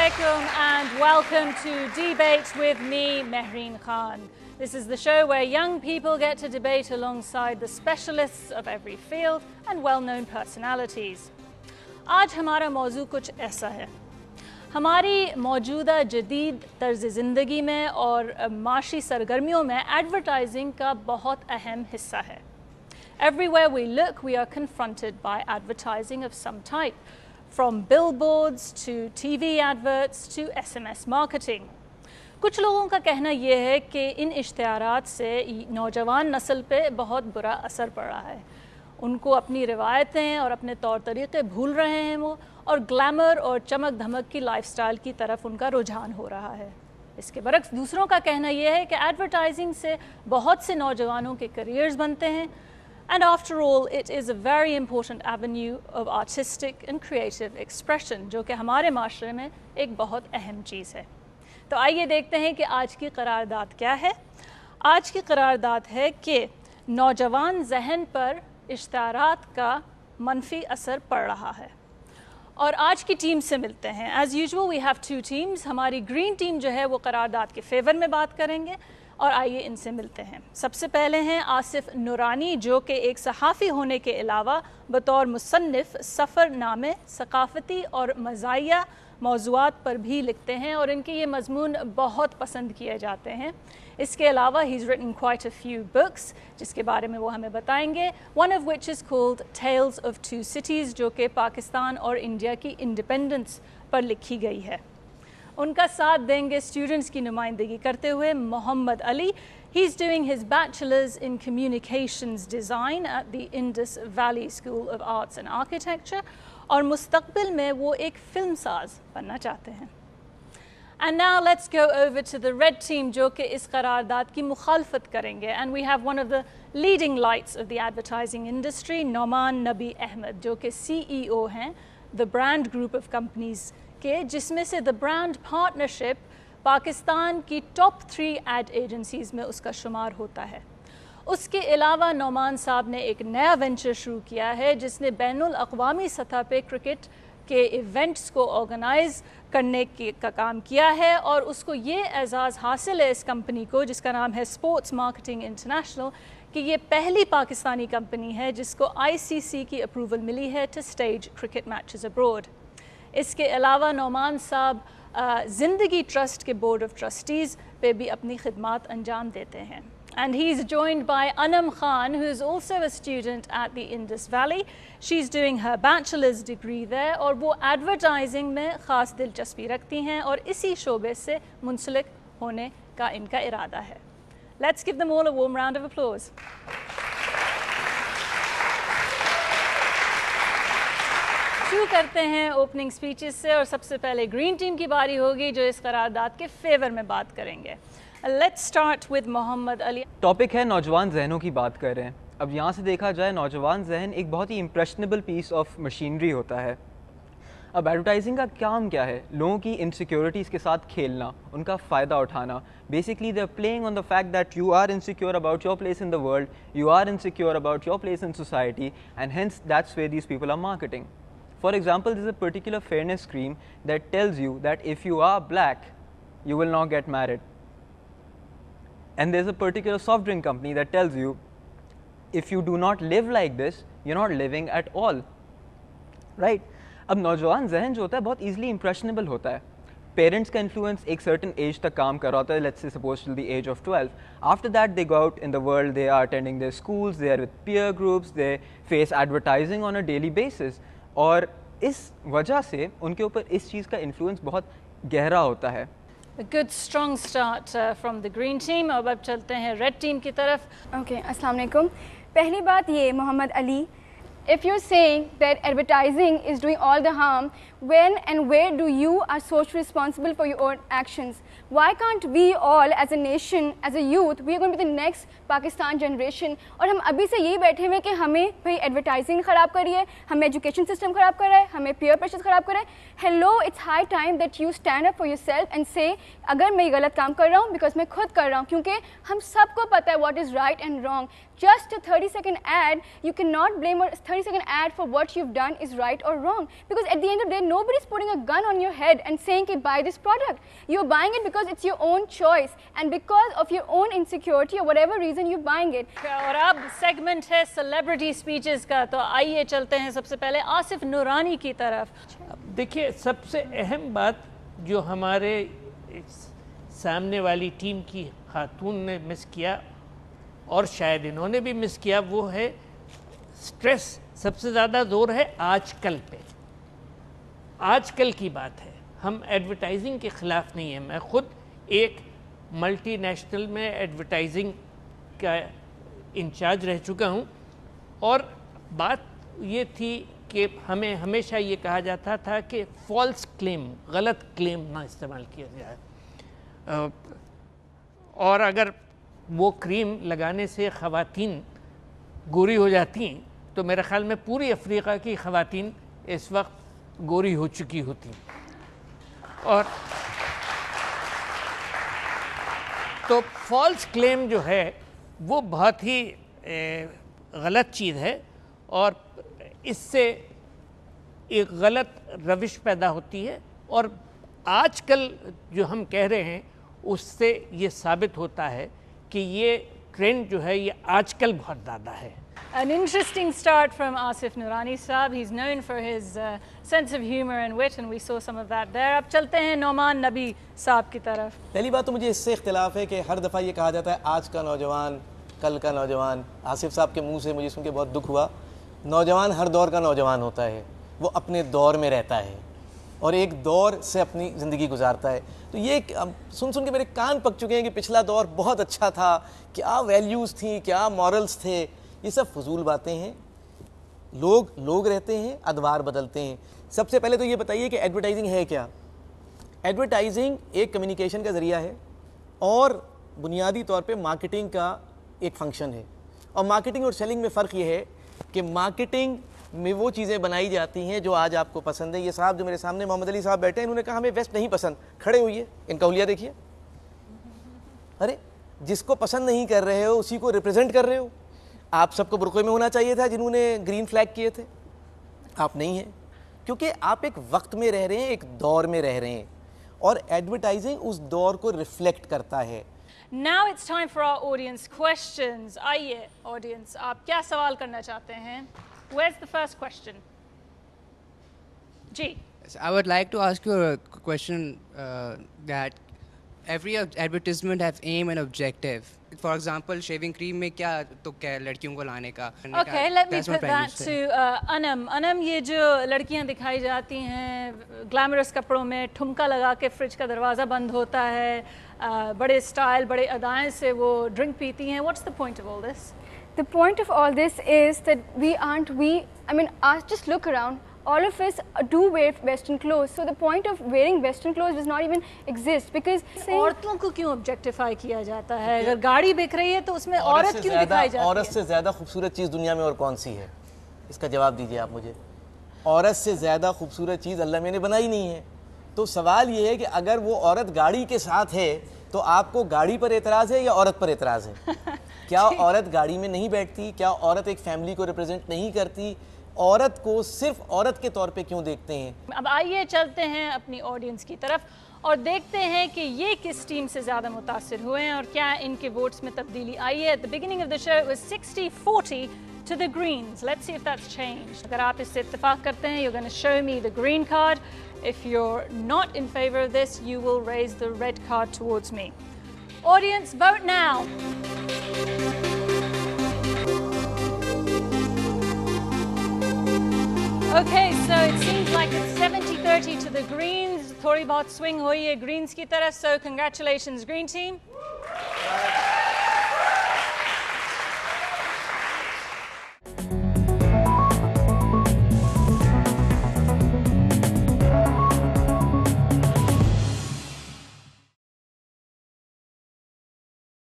alaikum and welcome to Debate with me, Mehreen Khan. This is the show where young people get to debate alongside the specialists of every field and well-known personalities. आज हमारा मौजू कुछ ऐसा है। हमारी मौजूदा जदीद तर्ज ज़िंदगी में और माशी सरगर्मियों में एडवर्टाइजिंग का बहुत अहम हिस्सा है। Everywhere we look, we are confronted by advertising of some type, from billboards to TV adverts to SMS marketing. कुछ लोगों का कहना यह है कि इन इश्तिहारात से नौजवान नस्ल पे बहुत बुरा असर पड़ रहा है। उनको अपनी रिवायतें और अपने तौर तरीक़े भूल रहे हैं वो, और ग्लैमर और चमक धमक की लाइफस्टाइल की तरफ उनका रुझान हो रहा है। इसके बरक्स दूसरों का कहना यह है कि एडवर्टाइजिंग से बहुत से नौजवानों के करियर्स बनते हैं, and after all it is a very important avenue of artistic and creative expression, जो कि हमारे माशरे में एक बहुत अहम चीज़ है। तो आइए देखते हैं कि आज की करारदाद क्या है। आज की करारदाद है कि नौजवान जहन पर इश्तिहारात का मनफी असर पड़ रहा है। और आज की टीम से मिलते हैं। As usual we have two teams. हमारी ग्रीन टीम जो है वो करारदाद के फेवर में बात करेंगे, और आइए इनसे मिलते हैं। सबसे पहले हैं आसिफ नूरानी, जो कि एक सहाफ़ी होने के अलावा बतौर मुसन्निफ़ सफ़रनामे, सकाफ़ती और मज़ाहिया मौज़ूआत पर भी लिखते हैं, और इनके ये मज़मून बहुत पसंद किए जाते हैं। इसके अलावा he is written quite a few books, जिसके बारे में वो हमें बताएंगे। One of which is called Tales of Two Cities, जो कि पाकिस्तान और इंडिया की इंडिपेंडेंस पर लिखी गई है। उनका साथ देंगे स्टूडेंट्स की नुमाइंदगी करते हुए Mohammad Ali. He is doing his bachelors in communications design at the Indus Valley School of Arts and Architecture, और मुस्तकबिल में वो एक फिल्म साज बनना चाहते हैं। And now let's go over to the red team, जो कि इस करारदाद की मुखालफत करेंगे। And we have one of the leading lights of the advertising industry, Nauman Nabi Ahmad, जो कि CEO हैं the brand group of companies के, जिसमें से द ब्रांड पार्टनरशिप पाकिस्तान की टॉप 3 एड एजेंसीज़ में उसका शुमार होता है। उसके अलावा नौमान साहब ने एक नया वेंचर शुरू किया है, जिसने बैनुल अक़वामी सतह पे क्रिकेट के इवेंट्स को ऑर्गेनाइज़ करने का काम किया है, और उसको ये एज़ाज़ हासिल है इस कंपनी को, जिसका नाम है स्पोर्ट्स मार्केटिंग इंटरनेशनल, कि ये पहली पाकिस्तानी कंपनी है जिसको ICC की अप्रूवल मिली है to stage cricket matches abroad. इसके अलावा नौमान साहब ज़िंदगी ट्रस्ट के बोर्ड ऑफ ट्रस्टीज़ पे भी अपनी खिदमात अंजाम देते हैं। And he's joined by Anam Khan, who is also a student at the Indus Valley. She's doing her bachelor's degree there, और वो एडवर्टाइजिंग में ख़ास दिलचस्पी रखती हैं, और इसी शोबे से मुंसलिक होने का इनका इरादा है। Let's give them all a warm round of applause. शुरू करते हैं ओपनिंग स्पीचेस से, और सबसे पहले ग्रीन टीम की बारी होगी, जो इस करारदाद के फेवर में बात करेंगे। Let's start with Mohammad Ali. Topic है नौजवान जहनों की बात कर रहे हैं। अब यहाँ से देखा जाए, नौजवान जहन एक बहुत ही इम्प्रेशनेबल पीस ऑफ मशीनरी होता है। अब एडवर्टाइजिंग का काम क्या है? लोगों की इनसिक्योरिटीज़ के साथ खेलना, उनका फ़ायदा उठाना। Basically they are playing on the fact that you are insecure about your place in the world, you are insecure about your place in society, and hence that's where these people are marketing. For example, there is a particular fairness cream that tells you that if you are black, you will not get married. And there is a particular soft drink company that tells you if you do not live like this, you're not living at all. Right? अब नौजवान जहन जो होता है बहुत easily impressionable होता है. Parents का इन्फ्लुएंस एक सर्टन एज तक काम कर रहा होता है, let's say suppose till the age of 12. After that they go out in the world, they are attending their schools, they are with peer groups, they face advertising on a daily basis, और इस वजह से उनके ऊपर इस चीज़ का influence बहुत गहरा होता है। A good strong start from the green team। अब चलते हैं रेड टीम की तरफ। Okay, अस्सलाम वालेकुम। पहली बात ये Mohammad Ali, if you're saying that advertising is doing all the harm, when and where do you are socially responsible for your own actions? Why can't we all as a nation, as a youth, we are going to be the next Pakistan generation? और हम अभी से यही बैठे हुए कि हमें भाई एडवर्टाइजिंग ख़राब कर रही है, हमें एजुकेशन सिस्टम ख़राब कर रहा है, हमें पीयर प्रेशर ख़राब कर रहा है। Hello, it's high time that you stand up for your self and से अगर मैं ये गलत काम कर रहा हूँ बिकॉज मैं खुद कर रहा हूँ, क्योंकि हम सबको पता है what is right and wrong. Just a 30-second ad, you cannot blame a 30-second ad for what you've done is right or wrong. Because at the end of the day, nobody's putting a gun on your head and saying, "Ki buy this product." You're buying it because it's your own choice and because of your own insecurity or whatever reason you're buying it. और अब segment है celebrity speeches का, तो आइए चलते हैं सबसे पहले आसिफ नूरानी की तरफ। देखिए, सबसे अहम बात जो हमारे सामने वाली टीम की खातून ने मिस किया और शायद इन्होंने भी मिस किया, वो है स्ट्रेस। सबसे ज़्यादा जोर है आजकल पे, आजकल की बात है। हम एडवर्टाइजिंग के ख़िलाफ़ नहीं है। मैं ख़ुद एक मल्टीनेशनल में एडवर्टाइजिंग का इंचार्ज रह चुका हूँ और बात ये थी कि हमें हमेशा ये कहा जाता था कि फॉल्स क्लेम, गलत क्लेम ना इस्तेमाल किया जाए। और अगर वो क्रीम लगाने से ख़वातीन गोरी हो जाती तो मेरे ख़्याल में पूरी अफ्रीका की ख़वातीन इस वक्त गोरी हो चुकी होती। और तो फॉल्स क्लेम जो है वो बहुत ही गलत चीज़ है और इससे एक गलत रविश पैदा होती है। और आजकल जो हम कह रहे हैं उससे ये साबित होता है कि ये ट्रेंड जो है ये आजकल बहुत ज़्यादा है। An interesting start from Asif Noorani साहब. He's known for his sense of humor and wit, and we saw some of that there. अब चलते हैं नौमान नबी साहब की तरफ। पहली बात तो मुझे इससे इख्तिलाफ है कि हर दफ़ा ये कहा जाता है आज का नौजवान, कल का नौजवान। आसिफ साहब के मुंह से मुझे सुन के बहुत दुख हुआ। नौजवान हर दौर का नौजवान होता है, वो अपने दौर में रहता है और एक दौर से अपनी ज़िंदगी गुजारता है। तो ये अब सुन के मेरे कान पक चुके हैं कि पिछला दौर बहुत अच्छा था, क्या वैल्यूज़ थी, क्या मॉरल्स थे। ये सब फजूल बातें हैं। लोग रहते हैं, अदवार बदलते हैं। सबसे पहले तो ये बताइए कि एडवर्टाइजिंग है क्या। एडवर्टाइजिंग एक कम्युनिकेशन का ज़रिया है और बुनियादी तौर पे मार्केटिंग का एक फंक्शन है। और मार्केटिंग और सेलिंग में फ़र्क ये है कि मार्केटिंग में वो चीज़ें बनाई जाती हैं जो आज आपको पसंद है। ये साहब जो मेरे सामने मोहम्मद अली साहब बैठे हैं, इन्होंने कहा हमें वेस्ट नहीं पसंद, खड़े हुई है, इनका हुलिया देखिए। अरे जिसको पसंद नहीं कर रहे हो उसी को रिप्रेजेंट कर रहे हो। आप सबको बुरक़े में होना चाहिए था जिन्होंने ग्रीन फ्लैग किए थे, आप नहीं हैं, क्योंकि आप एक वक्त में रह रहे हैं, एक दौर में रह रहे हैं और एडवर्टाइजिंग उस दौर को रिफ्लेक्ट करता है। Now it's time for our audience questions. आइए audience, आप क्या सवाल करना चाहते हैं? Where's the first question? Ji. I would like to ask you a question that every advertisement have aim and objective. For example, shaving cream में क्या तो क्या लड़कियों को लाने का? Okay, let me put that to Anam. Anam, ये जो लड़कियां दिखाई जाती हैं ग्लैमरस कपड़ों में, ठुमका लगा के फ्रिज का दरवाज़ा बंद होता है, बड़े स्टाइल, बड़े अदाएं से वो ड्रिंक पीती हैं. What's the point of all this? The point of all this is that just look around. All of us do wear Western clothes, so the point of wearing Western clothes does not even exist because औरतों को क्यों objectify किया जाता है? अगर गाड़ी बिक रही है तो उसमें औरत क्यों दिखाई जाती है? औरत से ज़्यादा खूबसूरत चीज़ दुनिया में और कौन सी है? इसका जवाब दीजिए आप मुझे। औरत से ज़्यादा खूबसूरत चीज़ अल्लाह मैंने बनाई नहीं है। तो सवाल ये है कि अगर वो औरत गाड़ी के साथ है तो आपको गाड़ी पर एतराज़ है या औरत पर एतराज़ है? क्या औरत गाड़ी में नहीं बैठती? क्या औरत एक फैमिली को रिप्रेजेंट नहीं करती? औरत को सिर्फ औरत के तौर पे क्यों देखते हैं? अब आइए चलते हैं अपनी ऑडियंस की तरफ और देखते हैं कि ये किस टीम से ज़्यादा मुतासिर हुए हैं और क्या इनके वोट्स में तब्दीली आई है। At the beginning of the show it was 60-40 to the Greens. Let's see if that's changed. अगर आप इससे इत्तेफाक करते हैं, you're going to show me the green card. If you're not in favor of this, you will raise the red card towards me. Audience, vote now. Okay, so it seems like it's 70-30 to the Greens. थोड़ी बहुत swing हुई है Greens की तरफ. So congratulations, Green team.